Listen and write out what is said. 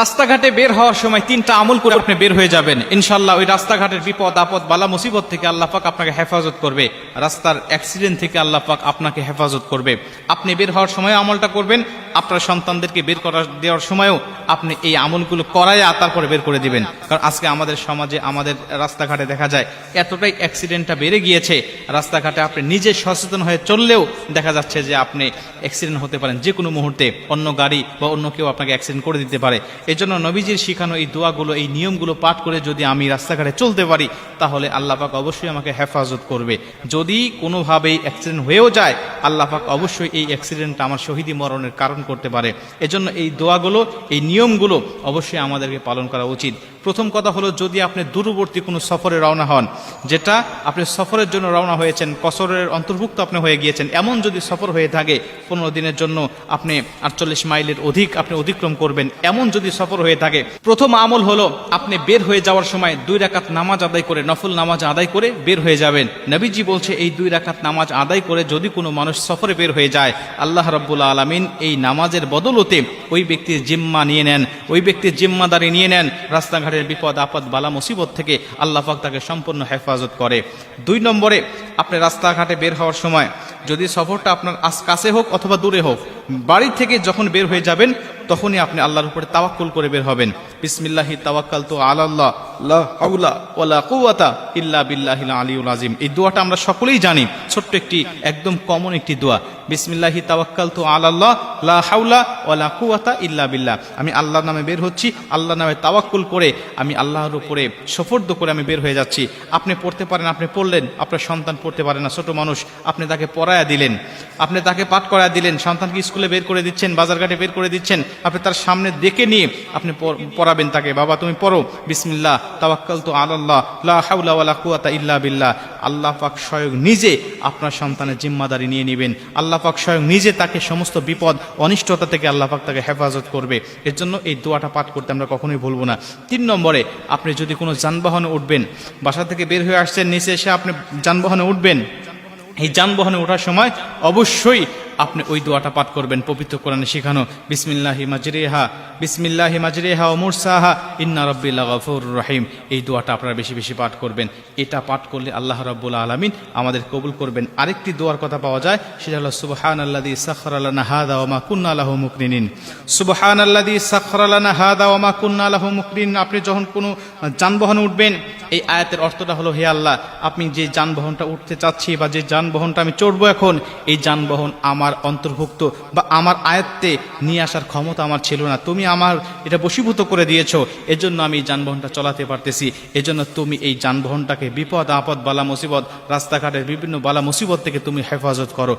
রাস্তাঘাটে বের হওয়ার সময় তিনটা আমল করে আপনি বের হয়ে যাবেন, ইনশাআল্লাহ ওই রাস্তাঘাটের বিপদ আপদ বালা মুসিবত থেকে আল্লাহ পাক আপনাকে হেফাজত করবে, রাস্তার অ্যাক্সিডেন্ট থেকে আল্লাহ পাক আপনাকে হেফাজত করবে। আপনি বের হওয়ার সময় আমলটা করবেন, আপনার সন্তানদেরকে বের করা দেওয়ার সময়ও আপনি এই আমলগুলো করাইয়া তারপরে বের করে দিবেন। কারণ আজকে আমাদের সমাজে আমাদের রাস্তাঘাটে দেখা যায় এতটাই অ্যাক্সিডেন্টটা বেড়ে গিয়েছে, রাস্তাঘাটে আপনি নিজে সচেতন হয়ে চললেও দেখা যাচ্ছে যে আপনি অ্যাক্সিডেন্ট হতে পারেন যে কোনো মুহূর্তে, অন্য গাড়ি বা অন্য কেউ আপনাকে অ্যাক্সিডেন্ট করে দিতে পারে। এই জন্য নবীজির শিখানো এই দোয়াগুলো, এই নিয়মগুলো পাঠ করে যদি আমি রাস্তাঘাটে চলতে পারি তাহলে আল্লাহ পাক অবশ্যই আমাকে হেফাজত করবে। যদি কোনোভাবেই অ্যাক্সিডেন্ট হয়েও যায় আল্লাহ পাক অবশ্যই এই অ্যাক্সিডেন্টটা আমার শহীদি মরণের কারণ করতে পারে। এজন্য এই দোয়াগুলো, এই নিয়মগুলো অবশ্যই আমাদেরকে পালন করা উচিত। প্রথম কথা হলো, যদি আপনি দূরবর্তী কোনো সফরে রওনা হন, যেটা আপনি সফরের জন্য রওনা হয়েছেন, কসরের অন্তর্ভুক্ত আপনি হয়ে গিয়েছেন, এমন যদি সফর হয়ে থাকে 15 দিনের জন্য আপনি 48 মাইলের অধিক আপনি অতিক্রম করবেন, এমন যদি সফর হয়ে থাকে, প্রথম আমল হলো আপনি বের হয়ে যাওয়ার সময় 2 রাকাত নামাজ আদায় করে, নফল নামাজ আদায় করে বের হয়ে যাবেন। নবীজি বলছে এই 2 রাকাত নামাজ আদায় করে যদি কোনো মানুষ সফরে বের হয়ে যায়, আল্লাহ রাব্বুল আলামিন এই নামাজের বদলতে ওই ব্যক্তির জিম্মা নিয়ে নেন, ওই ব্যক্তির জিম্মাদারি নিয়ে নেন, রাস্তাঘাটের বিপদ আপদ বালা মুসিবত থেকে আল্লাহ পাক তাকে সম্পূর্ণ হেফাজত করে। 2 নম্বরে, আপনি রাস্তাঘাটে বের হওয়ার সময় যদি সফরটা আপনার কাছে হোক অথবা দূরে হোক, বাড়ি থেকে যখন বের হয়ে যাবেন তখনই আপনি আল্লাহর উপরে তাওয়াক্কুল করে বের হবেন। বিসমিল্লাহি তাওয়াক্কালতু আলাল্লাহ লা হাওলা ওয়ালা কুওয়াতা ইল্লা বিল্লাহিল আলিয়্যিল আযীম। এই দোয়াটা আমরা সকলেই জানি, ছোট্ট একটি একদম কমন একটি দোয়া। বিসমিল্লাহি তাওয়াক্কালতু আলাল্লাহ লা হাওলা ওয়ালা কুওয়াতা ইল্লা বিল্লাহ। আমি আল্লাহর নামে বের হচ্ছি, আল্লাহর নামে তাওয়াক্কুল করে আমি আল্লাহর উপরে সুফর্দ করে আমি বের হয়ে যাচ্ছি। আপনি পড়তে পারেন, আপনি পড়লেন, আপনার সন্তান পড়তে পারে না, ছোট মানুষ, আপনি তাকে পড়ায়া দিলেন, আপনি তাকে পাঠ করায়া দিলেন, সন্তানকে স্কুলে বের করে দিচ্ছেন, বাজারঘাটে বের করে দিচ্ছেন, আপনি তার সামনে দেখে নিয়ে আপনি পড়াবেন তাকে, বাবা তুমি পড়ো বিসমিল্লাহ তাওয়াক্কালতু আলাল্লাহ লা হাওলা ওয়ালা কুওয়াতা ইল্লা বিল্লাহ। আল্লাহ পাক স্বয়ং নিজে আপনার সন্তানের জিম্মাদারি নিয়ে নেবেন, আল্লাহ পাক স্বয়ং নিজে তাকে সমস্ত বিপদ অনিষ্টতা থেকে আল্লাহ পাক তাকে হেফাজত করবে। এর জন্য এই দোয়াটা পাঠ করতে আমরা কখনোই ভুলবো না। 3 নম্বরে, আপনি যদি কোনো যানবাহনে উঠবেন, বাসা থেকে বের হয়ে আসছেন, নিচে এসে আপনি যানবাহনে উঠবেন, এই যানবাহনে ওঠার সময় অবশ্যই আপনি ওই দোয়াটা পাঠ করবেন, পবিত্র কোরআনে শেখানো বিসমিল্লাহি মাজরিহা ওয়া মুরসাহা ইন্না রাব্বি লাগাফুরুর রহিম। এই দোয়াটা আপনারা বেশি বেশি পাঠ করবেন। এটা পাঠ করলে আল্লাহ রাব্বুল আলামিন আমাদের কবুল করবেন। আরেকটি দোয়ার কথা পাওয়া যায়, সেটা হলো সুবহানাল্লাযী সাখখারা লানা হাযা ওয়া মা কুন্না লাহু মুকরিনিন। সুবহানাল্লাযী সাখখারা লানা হাযা ওয়া মা কুন্না লাহু মুকরিনিন। আপনি যখন কোনো যানবাহনে উঠবেন, এই আয়াতের অর্থটা হলো, হে আল্লাহ, আপনি যে যানবাহনটা উঠতে চাচ্ছি বা যে যানবাহনটা আমি চড়বো এখন, এই যানবাহন আমার অন্তর্ভুক্ত বা আমার আয়ত্তে নিয়ে আসার ক্ষমতা আমার ছিল না, তুমি আমার এটা বশীভূত করে দিয়েছো, এজন্য আমি এই যানবাহনটা চলাতে পারতেছি। এজন্য তুমি এই যানবাহনটাকে বিপদ আপদ বালা মুসিবত, রাস্তাঘাটের বিভিন্ন বালা মুসিবত থেকে তুমি হেফাজত করো।